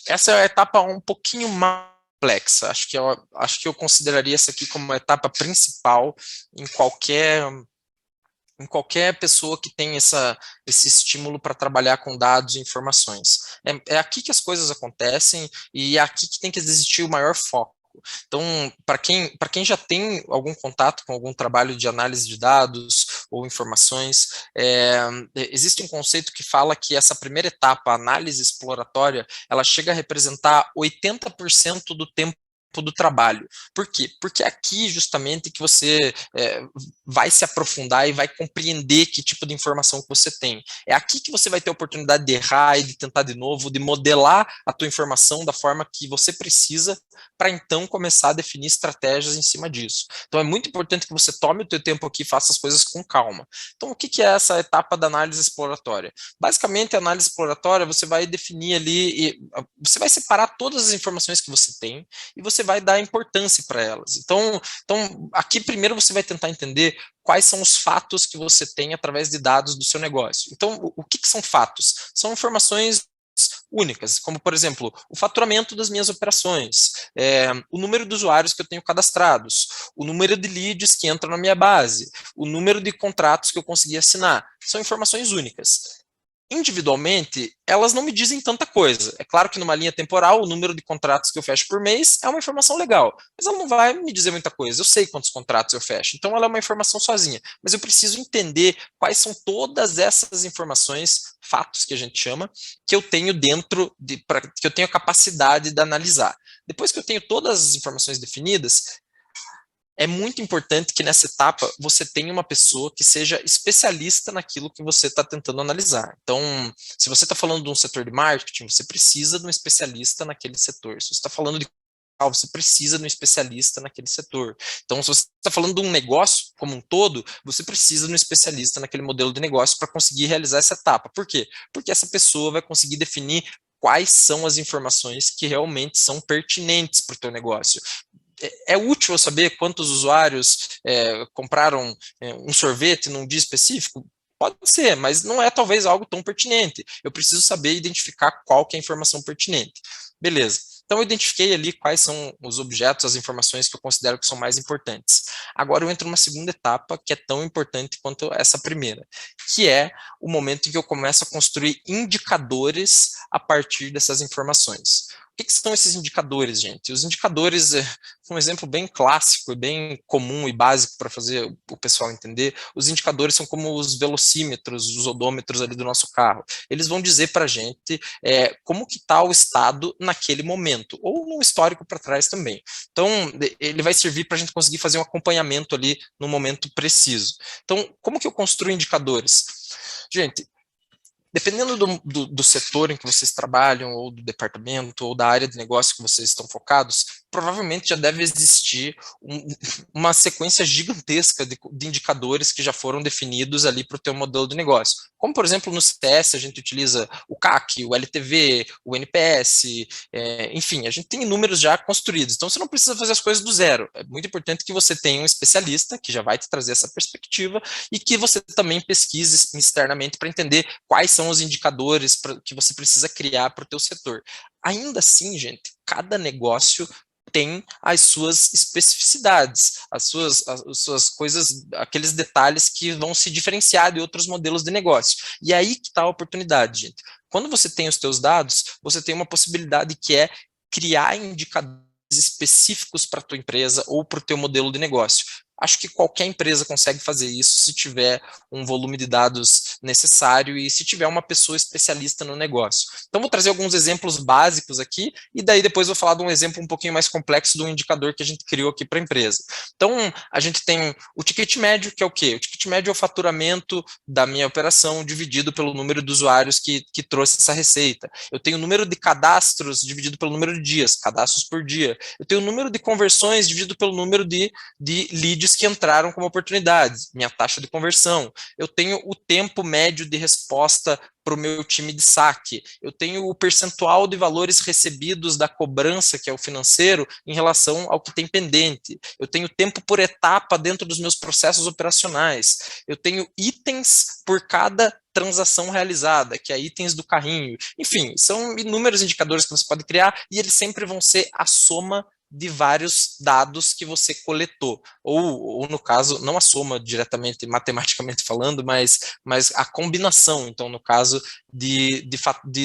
Essa é a etapa um pouquinho mais complexa. Acho que eu consideraria essa aqui como a etapa principal em qualquer pessoa que tem esse estímulo para trabalhar com dados e informações. É aqui que as coisas acontecem e é aqui que tem que existir o maior foco. Então, para quem já tem algum contato com algum trabalho de análise de dados ou informações, existe um conceito que fala que essa primeira etapa, a análise exploratória, ela chega a representar 80% do tempo do trabalho. Por quê? Porque é aqui justamente que você vai se aprofundar e vai compreender que tipo de informação que você tem. É aqui que você vai ter a oportunidade de errar e de tentar de novo, de modelar a tua informação da forma que você precisa para então começar a definir estratégias em cima disso. Então é muito importante que você tome o teu tempo aqui e faça as coisas com calma. Então o que é essa etapa da análise exploratória? Basicamente, a análise exploratória, você vai definir ali, você vai separar todas as informações que você tem e você vai dar importância para elas. Então, aqui primeiro você vai tentar entender quais são os fatos que você tem através de dados do seu negócio. Então, o que são fatos? São informações únicas, como, por exemplo, o faturamento das minhas operações, o número de usuários que eu tenho cadastrados, o número de leads que entram na minha base, o número de contratos que eu consegui assinar. São informações únicas. Individualmente, elas não me dizem tanta coisa. É claro que numa linha temporal, o número de contratos que eu fecho por mês é uma informação legal, mas ela não vai me dizer muita coisa. Eu sei quantos contratos eu fecho, então ela é uma informação sozinha. Mas eu preciso entender quais são todas essas informações, fatos que a gente chama, que eu tenho que eu tenho a capacidade de analisar. Depois que eu tenho todas as informações definidas, é muito importante que nessa etapa você tenha uma pessoa que seja especialista naquilo que você está tentando analisar. Então, se você está falando de um setor de marketing, você precisa de um especialista naquele setor. Se você está falando de você precisa de um especialista naquele setor. Então, se você está falando de um negócio como um todo, você precisa de um especialista naquele modelo de negócio para conseguir realizar essa etapa. Por quê? Porque essa pessoa vai conseguir definir quais são as informações que realmente são pertinentes para o teu negócio. É útil eu saber quantos usuários compraram um sorvete num dia específico? Pode ser, mas não é talvez algo tão pertinente. Eu preciso saber identificar qual que é a informação pertinente. Beleza. Então, eu identifiquei ali quais são os objetos, as informações que eu considero que são mais importantes. Agora, eu entro numa segunda etapa, que é tão importante quanto essa primeira, que é o momento em que eu começo a construir indicadores a partir dessas informações. O que são esses indicadores, gente? Os indicadores, um exemplo bem clássico e bem comum e básico para fazer o pessoal entender, os indicadores são como os velocímetros, os odômetros ali do nosso carro. Eles vão dizer para a gente como que está o estado naquele momento, ou no histórico para trás também. Então, ele vai servir para a gente conseguir fazer um acompanhamento ali no momento preciso. Então, como que eu construo indicadores? Gente, dependendo do setor em que vocês trabalham, ou do departamento, ou da área de negócio que vocês estão focados, provavelmente já deve existir uma sequência gigantesca de indicadores que já foram definidos ali para o teu modelo de negócio. Como, por exemplo, no CS a gente utiliza o CAC, o LTV, o NPS, enfim, a gente tem números já construídos. Então, você não precisa fazer as coisas do zero. É muito importante que você tenha um especialista que já vai te trazer essa perspectiva e que você também pesquise externamente para entender quais são os indicadores que você precisa criar para o teu setor. Ainda assim, gente, cada negócio tem as suas especificidades, as suas coisas, aqueles detalhes que vão se diferenciar de outros modelos de negócio. E aí que está a oportunidade, gente. Quando você tem os teus dados, você tem uma possibilidade que é criar indicadores específicos para a tua empresa ou para o teu modelo de negócio. Acho que qualquer empresa consegue fazer isso se tiver um volume de dados necessário e se tiver uma pessoa especialista no negócio. Então, vou trazer alguns exemplos básicos aqui e daí depois vou falar de um exemplo um pouquinho mais complexo do indicador que a gente criou aqui para a empresa. Então, a gente tem o ticket médio, que é o quê? O ticket médio é o faturamento da minha operação dividido pelo número de usuários que trouxe essa receita. Eu tenho o número de cadastros dividido pelo número de dias, cadastros por dia. Eu tenho o número de conversões dividido pelo número de leads que entraram como oportunidades, minha taxa de conversão. Eu tenho o tempo médio de resposta para o meu time de saque, eu tenho o percentual de valores recebidos da cobrança, que é o financeiro, em relação ao que tem pendente, eu tenho tempo por etapa dentro dos meus processos operacionais, eu tenho itens por cada transação realizada, que é itens do carrinho. Enfim, são inúmeros indicadores que você pode criar e eles sempre vão ser a soma de vários dados que você coletou, ou no caso, não a soma diretamente, matematicamente falando, mas a combinação, então, no caso, de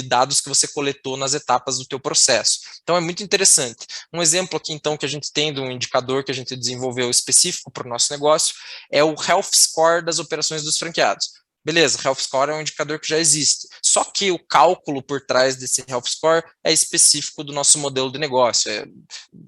dados que você coletou nas etapas do teu processo. Então, é muito interessante. Um exemplo aqui, então, que a gente tem de um indicador que a gente desenvolveu específico para o nosso negócio é o Health Score das operações dos franqueados. Beleza, Health Score é um indicador que já existe. Só que o cálculo por trás desse Health Score é específico do nosso modelo de negócio.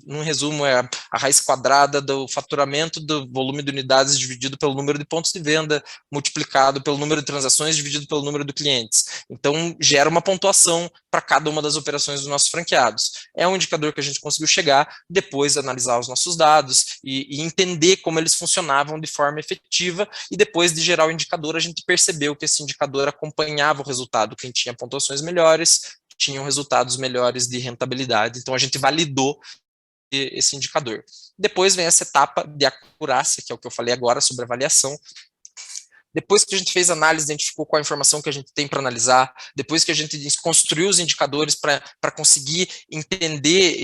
Num resumo, é a raiz quadrada do faturamento do volume de unidades dividido pelo número de pontos de venda, multiplicado pelo número de transações dividido pelo número de clientes. Então, gera uma pontuação para cada uma das operações dos nossos franqueados. É um indicador que a gente conseguiu chegar depois de analisar os nossos dados e entender como eles funcionavam de forma efetiva, e depois de gerar o indicador, a gente percebeu que esse indicador acompanhava o resultado. Quem tinha pontuações melhores tinham resultados melhores de rentabilidade. Então, a gente validou esse indicador. Depois vem essa etapa de acurácia, que é o que eu falei agora sobre avaliação. Depois que a gente fez a análise, identificou qual a informação que a gente tem para analisar, depois que a gente construiu os indicadores para conseguir entender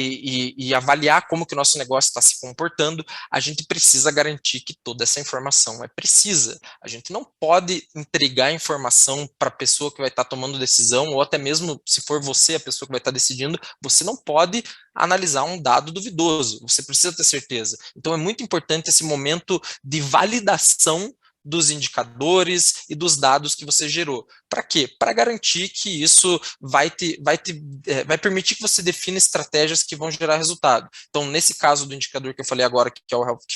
e avaliar como que o nosso negócio está se comportando, a gente precisa garantir que toda essa informação é precisa. A gente não pode entregar informação para a pessoa que vai estar tomando decisão, ou até mesmo se for você a pessoa que vai estar decidindo, você não pode analisar um dado duvidoso, você precisa ter certeza. Então é muito importante esse momento de validação dos indicadores e dos dados que você gerou. Para quê? Para garantir que isso vai permitir que você defina estratégias que vão gerar resultado. Então, nesse caso do indicador que eu falei agora, que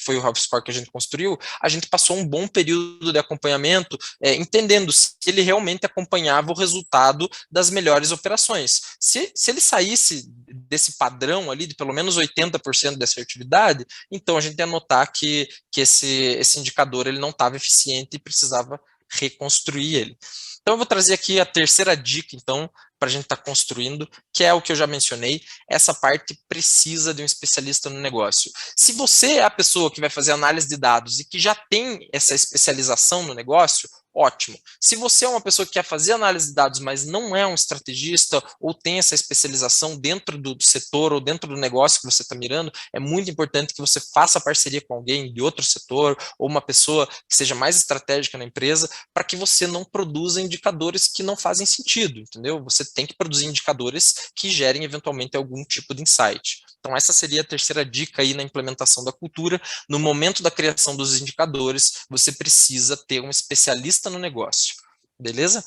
foi o Health Score que a gente construiu, a gente passou um bom período de acompanhamento, entendendo se ele realmente acompanhava o resultado das melhores operações. Se ele saísse desse padrão ali, de pelo menos 80% de assertividade, então a gente ia notar que esse indicador ele não estava eficiente e precisava reconstruir ele. Então eu vou trazer aqui a terceira dica, então, para a gente estar construindo, que é o que eu já mencionei, essa parte precisa de um especialista no negócio. Se você é a pessoa que vai fazer análise de dados e que já tem essa especialização no negócio, ótimo. Se você é uma pessoa que quer fazer análise de dados, mas não é um estrategista ou tem essa especialização dentro do setor ou dentro do negócio que você está mirando, é muito importante que você faça parceria com alguém de outro setor ou uma pessoa que seja mais estratégica na empresa, para que você não produza indicadores que não fazem sentido, entendeu? Você tem que produzir indicadores que gerem eventualmente algum tipo de insight. Então essa seria a terceira dica aí na implementação da cultura. No momento da criação dos indicadores, você precisa ter um especialista no negócio, beleza?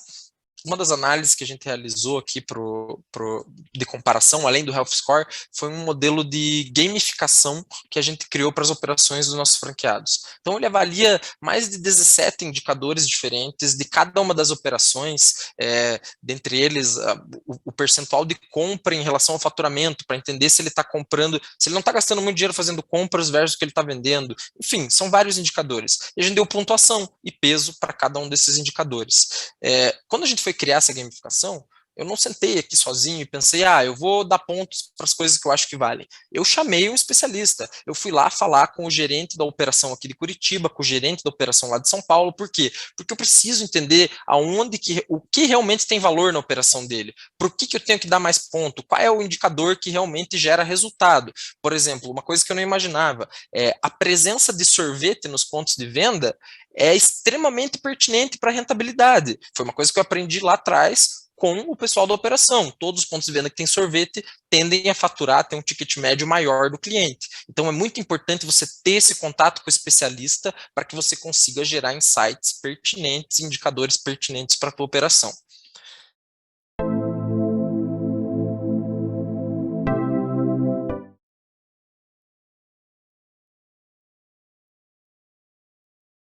Uma das análises que a gente realizou aqui de comparação, além do Health Score, foi um modelo de gamificação que a gente criou para as operações dos nossos franqueados. Então, ele avalia mais de 17 indicadores diferentes de cada uma das operações, dentre eles o percentual de compra em relação ao faturamento, para entender se ele está comprando, se ele não está gastando muito dinheiro fazendo compras versus o que ele está vendendo. Enfim, são vários indicadores. E a gente deu pontuação e peso para cada um desses indicadores. Quando a gente foi criar essa gamificação, eu não sentei aqui sozinho e pensei, eu vou dar pontos para as coisas que eu acho que valem. Eu chamei um especialista, eu fui lá falar com o gerente da operação aqui de Curitiba, com o gerente da operação lá de São Paulo, por quê? Porque eu preciso entender o que realmente tem valor na operação dele, por que eu tenho que dar mais ponto, qual é o indicador que realmente gera resultado. Por exemplo, uma coisa que eu não imaginava, a presença de sorvete nos pontos de venda é extremamente pertinente para a rentabilidade. Foi uma coisa que eu aprendi lá atrás com o pessoal da operação. Todos os pontos de venda que tem sorvete tendem a faturar, ter um ticket médio maior do cliente. Então é muito importante você ter esse contato com o especialista para que você consiga gerar insights pertinentes, indicadores pertinentes para a tua operação.